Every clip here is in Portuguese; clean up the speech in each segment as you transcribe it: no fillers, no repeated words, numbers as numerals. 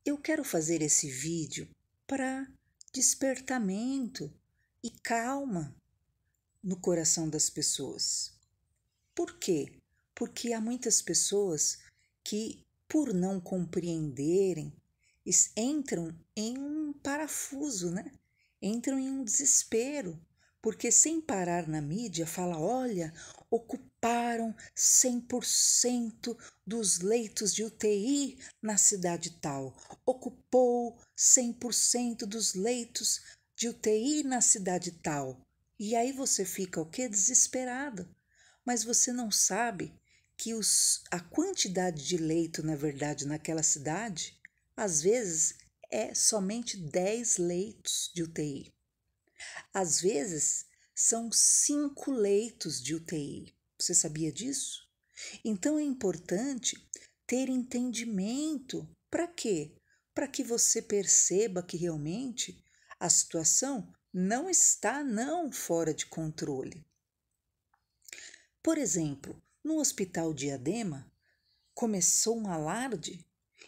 Eu quero fazer esse vídeo para despertamento e calma no coração das pessoas. Por quê? Porque há muitas pessoas que, por não compreenderem, entram em um parafuso, né? Entram em um desespero, porque sem parar na mídia fala, olha, ocuparam 100% dos leitos de UTI na cidade tal, ocupou 100% dos leitos de UTI na cidade tal. E aí você fica o quê? Desesperado. Mas você não sabe que a quantidade de leito, na verdade, naquela cidade, às vezes é somente 10 leitos de UTI. Às vezes são 5 leitos de UTI. Você sabia disso? Então é importante ter entendimento. Para quê? Para que você perceba que realmente a situação não está fora de controle. Por exemplo, no Hospital Diadema, começou um alarde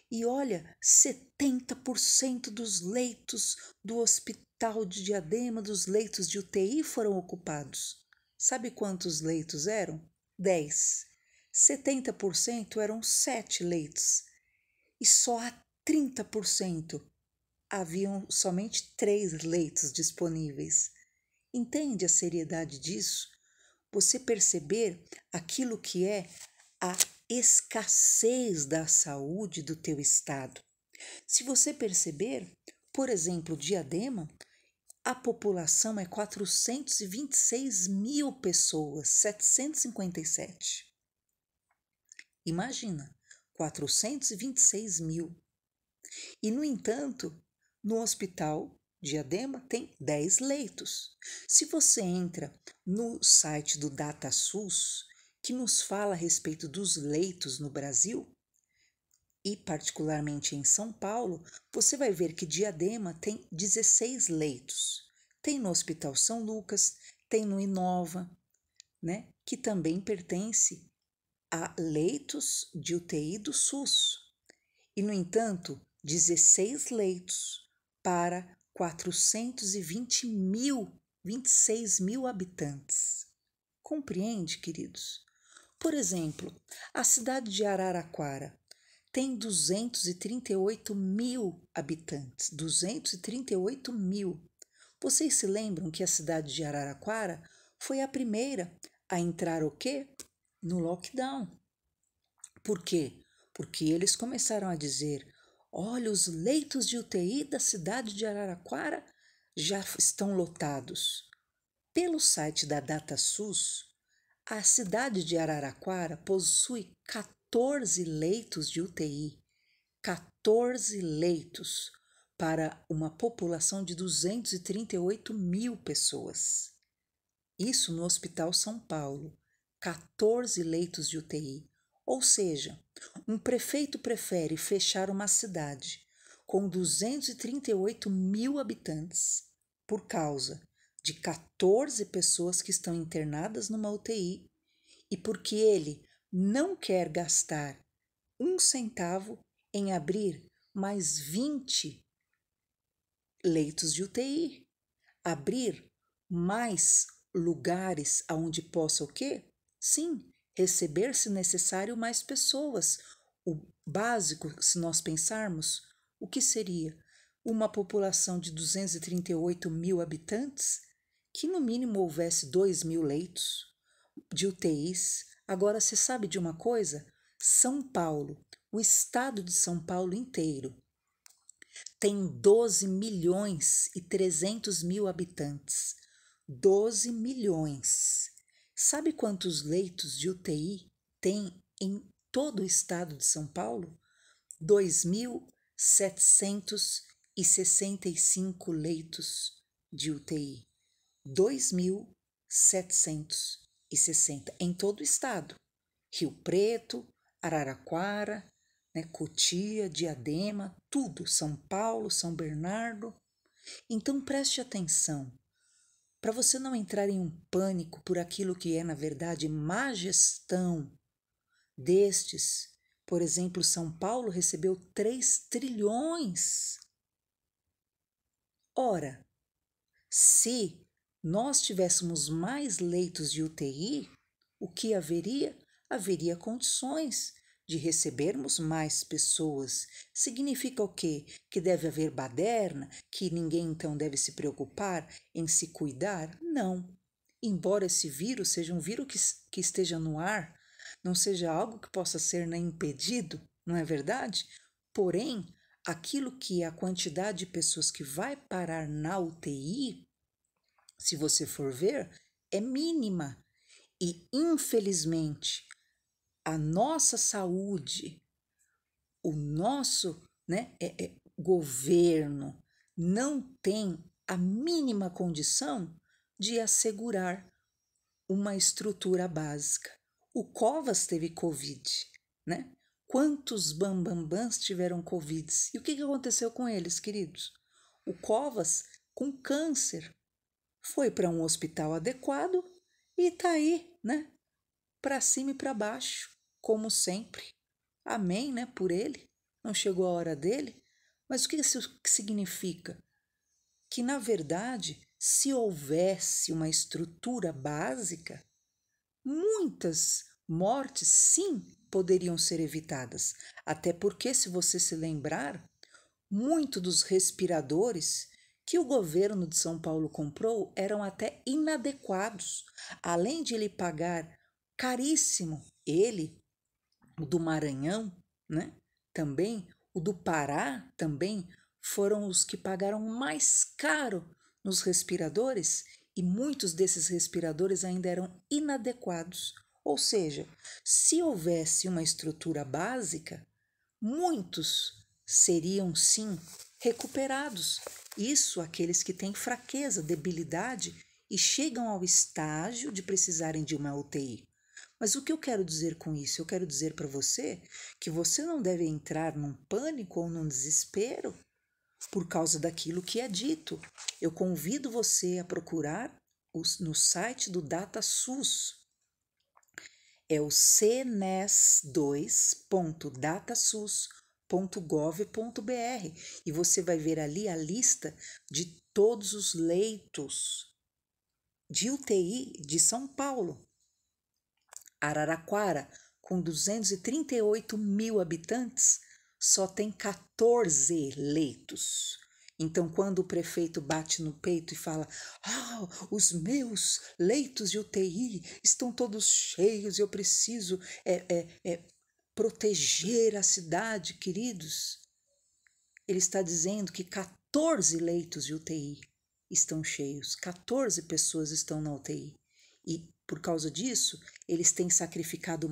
e olha, 70% dos leitos do Hospital de Diadema, dos leitos de UTI foram ocupados. Sabe quantos leitos eram? 10. 70% eram 7 leitos e só a 30% haviam somente 3 leitos disponíveis. Entende a seriedade disso? Você perceber aquilo que é a escassez da saúde do teu estado. Se você perceber, por exemplo, Diadema, a população é 426 mil pessoas, 757. Imagina, 426 mil. E, no entanto, no hospital Diadema tem 10 leitos. Se você entra no site do DataSUS, que nos fala a respeito dos leitos no Brasil, e particularmente em São Paulo, você vai ver que Diadema tem 16 leitos. Tem no Hospital São Lucas, tem no Inova, né, que também pertence a leitos de UTI do SUS. E, no entanto, 16 leitos para 26 mil habitantes. Compreende, queridos? Por exemplo, a cidade de Araraquara tem 238 mil habitantes. 238 mil. Vocês se lembram que a cidade de Araraquara foi a primeira a entrar o quê? No lockdown. Por quê? Porque eles começaram a dizer, olha, os leitos de UTI da cidade de Araraquara já estão lotados. Pelo site da DataSUS, a cidade de Araraquara possui 14 leitos de UTI, 14 leitos para uma população de 238 mil pessoas. Isso no Hospital São Paulo, 14 leitos de UTI. Ou seja, um prefeito prefere fechar uma cidade com 238 mil habitantes por causa de 14 pessoas que estão internadas numa UTI e porque ele não quer gastar um centavo em abrir mais 20 leitos de UTI, abrir mais lugares aonde possa o quê? Sim, receber, se necessário, mais pessoas. O básico, se nós pensarmos, o que seria? Uma população de 238 mil habitantes, que no mínimo houvesse 2 mil leitos de UTIs. Agora, você sabe de uma coisa? São Paulo, o estado de São Paulo inteiro, tem 12 milhões e 300 mil habitantes. 12 milhões. Sabe quantos leitos de UTI tem em todo o estado de São Paulo? 2.765 leitos de UTI. 2.760 em todo o estado. Rio Preto, Araraquara, né, Cotia, Diadema, tudo, São Paulo, São Bernardo. Então preste atenção, para você não entrar em um pânico por aquilo que é, na verdade, má gestão destes, Por exemplo, São Paulo recebeu 3 trilhões. Ora, se nós tivéssemos mais leitos de UTI, o que haveria? Haveria condições de recebermos mais pessoas. Significa o quê? Que deve haver baderna, que ninguém então deve se preocupar em se cuidar? Não. Embora esse vírus seja um vírus que esteja no ar, não seja algo que possa ser impedido, não é verdade? Porém, aquilo que é a quantidade de pessoas que vai parar na UTI, se você for ver, é mínima. E, infelizmente, a nossa saúde, o nosso governo não tem a mínima condição de assegurar uma estrutura básica. O Covas teve Covid, né? Quantos bambambãs tiveram Covid? E o que aconteceu com eles, queridos? O Covas, com câncer, foi para um hospital adequado e tá aí, né? Para cima e para baixo, como sempre. Amém, né? Por ele. Não chegou a hora dele. Mas o que isso significa? Que, na verdade, se houvesse uma estrutura básica, muitas mortes, sim, poderiam ser evitadas. Até porque, se você se lembrar, muitos dos respiradores que o governo de São Paulo comprou eram até inadequados. Além de ele pagar caríssimo, o do Maranhão, né? Também, o do Pará também foram os que pagaram mais caro nos respiradores e muitos desses respiradores ainda eram inadequados. Ou seja, se houvesse uma estrutura básica, muitos seriam sim recuperados. Isso aqueles que têm fraqueza, debilidade e chegam ao estágio de precisarem de uma UTI. Mas o que eu quero dizer com isso? Eu quero dizer para você que você não deve entrar num pânico ou num desespero por causa daquilo que é dito. Eu convido você a procurar no site do DataSUS. É o cnes2.datasus.gov.br e você vai ver ali a lista de todos os leitos de UTI de São Paulo. Araraquara, com 238 mil habitantes, só tem 14 leitos. Então, quando o prefeito bate no peito e fala: os meus leitos de UTI estão todos cheios, eu preciso proteger a cidade, queridos. Ele está dizendo que 14 leitos de UTI estão cheios, 14 pessoas estão na UTI. E por causa disso, eles têm sacrificado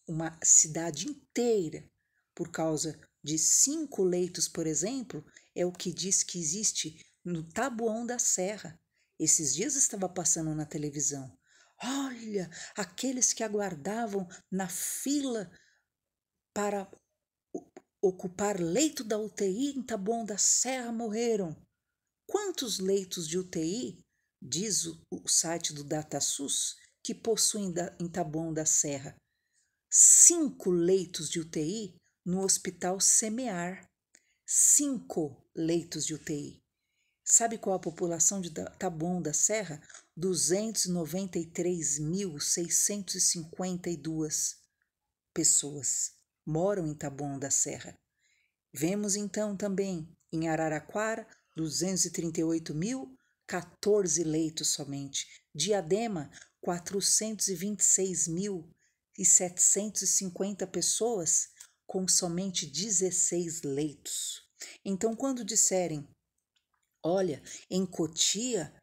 uma cidade inteira por causa de 5 leitos, por exemplo, é o que diz que existe no Taboão da Serra. Esses dias estava passando na televisão. Olha, aqueles que aguardavam na fila para ocupar leito da UTI em Taboão da Serra morreram. Quantos leitos de UTI, diz o site do DataSUS, que possuem em Taboão da Serra? 5 leitos de UTI no Hospital Semear. 5 leitos de UTI. Sabe qual a população de Taboão da Serra? 293.652 pessoas moram em Taboão da Serra. Vemos então também em Araraquara, 238.014 leitos somente. Diadema, 426.750 pessoas com somente 16 leitos. Então, quando disserem, olha, em Cotia,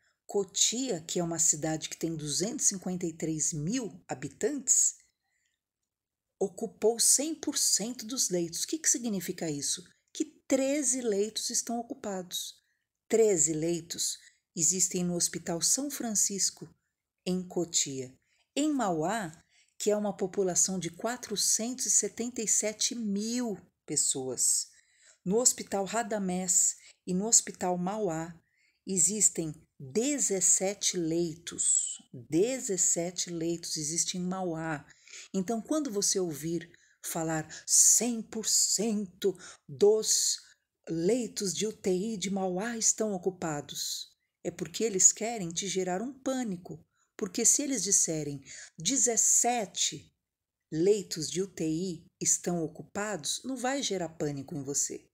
que é uma cidade que tem 253 mil habitantes, ocupou 100% dos leitos. O que significa isso? Que 13 leitos estão ocupados. 13 leitos existem no Hospital São Francisco, em Cotia. Em Mauá, que é uma população de 477 mil pessoas. No Hospital Radamés e no Hospital Mauá existem 17 leitos. 17 leitos existem em Mauá. Então, quando você ouvir falar 100% dos leitos de UTI de Mauá estão ocupados. É porque eles querem te gerar um pânico. Porque se eles disserem 17 leitos de UTI estão ocupados, não vai gerar pânico em você.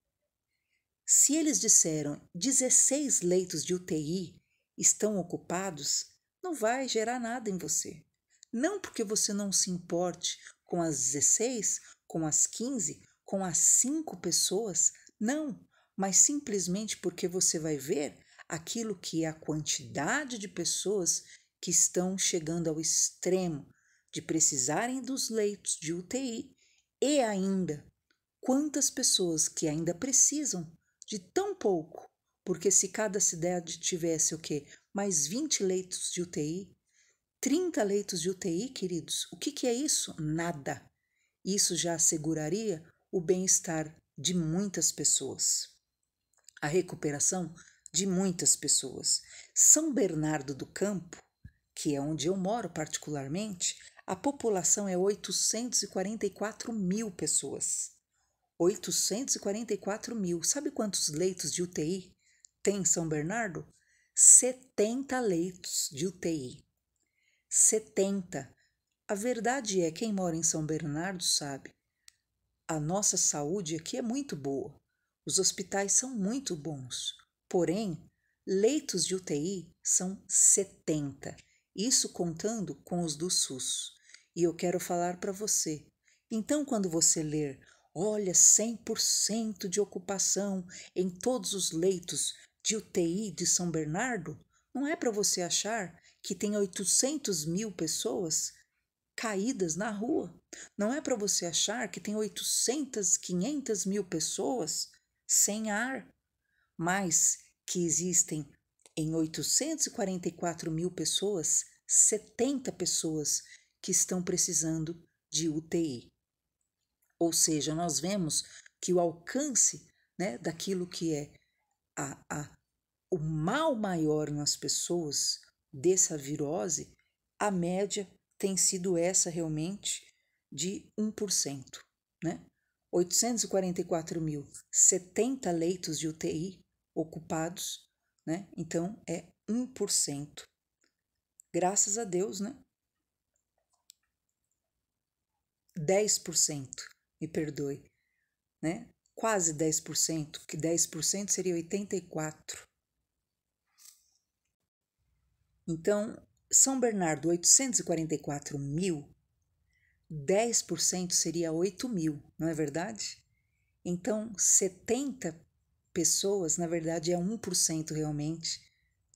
Se eles disseram 16 leitos de UTI estão ocupados, não vai gerar nada em você. Não porque você não se importe com as 16, com as 15, com as 5 pessoas, não, mas simplesmente porque você vai ver aquilo que é a quantidade de pessoas que estão chegando ao extremo de precisarem dos leitos de UTI e ainda quantas pessoas que ainda precisam de tão pouco, porque se cada cidade tivesse o quê? Mais 20 leitos de UTI, 30 leitos de UTI, queridos, o que é isso? Nada. Isso já asseguraria o bem-estar de muitas pessoas, a recuperação de muitas pessoas. São Bernardo do Campo, que é onde eu moro particularmente, a população é 844 mil pessoas. 844 mil. Sabe quantos leitos de UTI tem em São Bernardo? 70 leitos de UTI. 70. A verdade é, quem mora em São Bernardo sabe, a nossa saúde aqui é muito boa. Os hospitais são muito bons. Porém, leitos de UTI são 70. Isso contando com os do SUS. E eu quero falar para você. Então, quando você ler, olha, 100% de ocupação em todos os leitos de UTI de São Bernardo, não é para você achar que tem 800 mil pessoas caídas na rua. Não é para você achar que tem 800, 500 mil pessoas sem ar, mas que existem em 844 mil pessoas, 70 pessoas que estão precisando de UTI. Ou seja, nós vemos que o alcance, né, daquilo que é o mal maior nas pessoas dessa virose, a média tem sido essa realmente de 1%, né? 844 mil, 70 leitos de UTI ocupados, né? Então é 1%. Graças a Deus, né? 10%, me perdoe, né? Quase 10%, que 10% seria 84. Então, São Bernardo, 844 mil, 10% seria 8 mil, não é verdade? Então, 70 pessoas, na verdade, é 1% realmente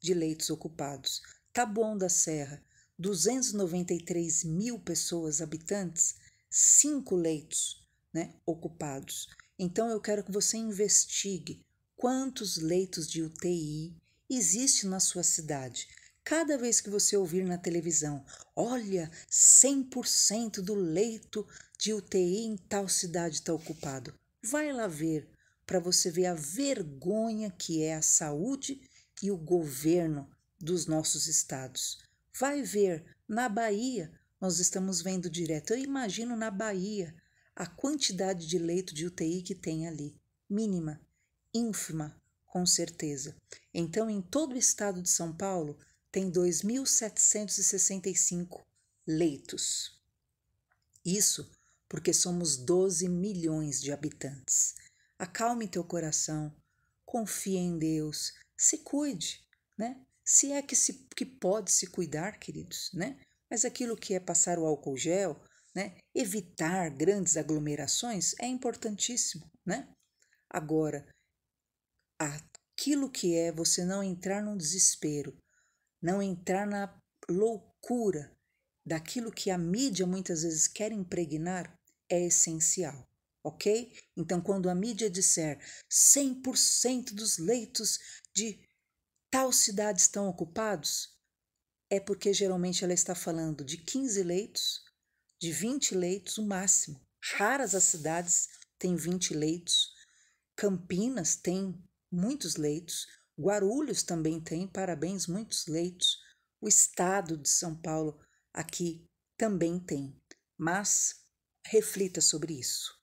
de leitos ocupados. Taboão da Serra, 293 mil pessoas habitantes, 5 leitos, né, ocupados. Então, eu quero que você investigue quantos leitos de UTI existem na sua cidade. Cada vez que você ouvir na televisão, olha, 100% do leito de UTI em tal cidade está ocupado. Vai lá ver, para você ver a vergonha que é a saúde e o governo dos nossos estados. Vai ver, na Bahia, nós estamos vendo direto. Eu imagino na Bahia a quantidade de leito de UTI que tem ali. Mínima, ínfima, com certeza. Então, em todo o estado de São Paulo, tem 2.765 leitos. Isso porque somos 12 milhões de habitantes. Acalme teu coração, confie em Deus, se cuide, né? Se é que pode se cuidar, queridos, né? Mas aquilo que é passar o álcool gel, né? Evitar grandes aglomerações é importantíssimo, né? Agora, aquilo que é você não entrar num desespero, não entrar na loucura daquilo que a mídia muitas vezes quer impregnar é essencial, ok? Então, quando a mídia disser 100% dos leitos de tal cidade estão ocupados, é porque geralmente ela está falando de 15 leitos, de 20 leitos, o máximo. Raras as cidades têm 20 leitos. Campinas tem muitos leitos. Guarulhos também tem, parabéns, muitos leitos. O estado de São Paulo aqui também tem. Mas Reflita sobre isso.